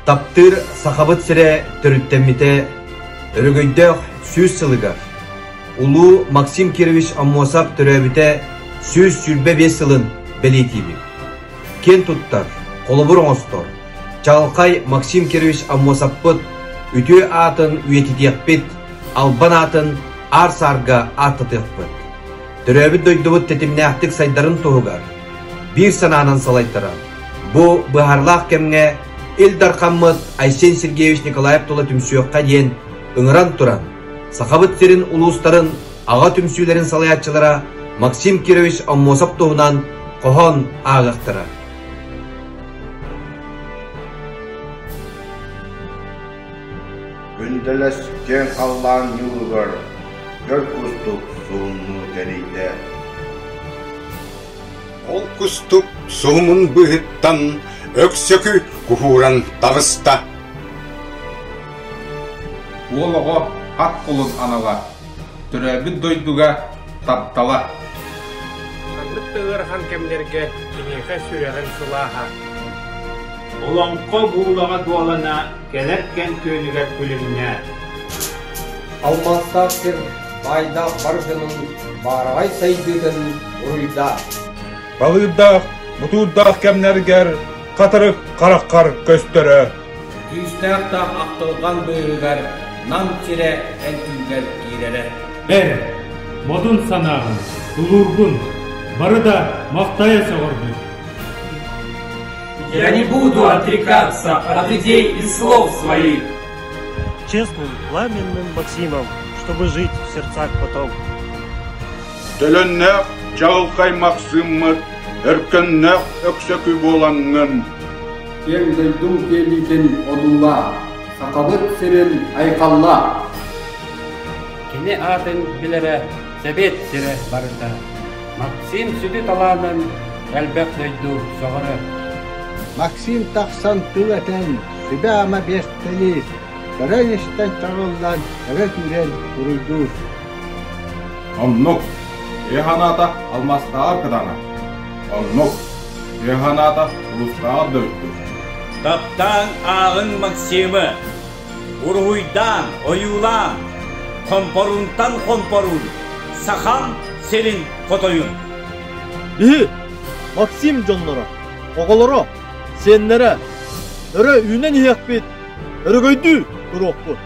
Таптыр сахабыт сире төрүттеммите өрөгөйдөх сүз сылыгар. Улу Максим Кирович Аммосап төрөбүте сүз сүрбе 5 сылын белетиби. Кен туттар, колобур оңостор. Чалкай Максим Кирович Аммосаппыт үтө атын үйетитиякпит, албан атын ар-сарга аттытыякпыт. Төрөбүт дойдубут тетимнеактык сайдарын тугугар. Бир сананан салайттара. Бу быхарлах кемге Илдар Каммыт Айсен Сергеевич Николаев тола түмсүйөкка дейін ыңыран туран. Сахабыт серин улустарын аға түмсүйлерин салаятчылара Максим Кирович Аммосап тоғынан кохон ағақтыра. Үнделес кен қаллан юлгар, гөр кустук суынну денейде. Ол кустук суымын бұғыттан өксөкү кухуран тағыста. Олығы ат қолын анала, түрәбіт дойдуға таптала. Санбытты ырхан кемдерге кенеге сүреген сылаға. Олонқо бұлаға дуалана келеткен көнігер күліміне. Алмастақсыр байда барғының барағай сайдығын ұрыйда. Балыдақ, бұтудақ кемнергер қатырық қараққар көстері. Күйістақта ақтылған бұйығар нам тире әнтілгер кейлері. Бәр, модун санағын, дулургун, бары да мақтая соғырды. Я не буду отрекаться от идей и слов своих. Честным, пламенным Максимом, чтобы жить в сердцах потом. Төленнәк Чалкай Максиммыт, өркеннәк өксөкү болаңын. Кен дойдун келитин одула, сақабыт сирен айқалла. Кене атын билere себет сире барыта. Максим сүді таланын әлбәк дойду соғыры. Максим тақсан тыл әтен, сүбә ама бестелис, көрән іштен тағылдан әрі түрен ұруйдур. Оннук, еханата алмаста аркадана. Оннук, еханата ұлыста дойду. Таптан ағын Максимы, ургуйдан оюлан, хомпорунтан хомпорун, сахан селин котоюн. Максим жонлары, оғалары, сенлері, өрі үйінен еқпет, өрі көйді, ұрықпы.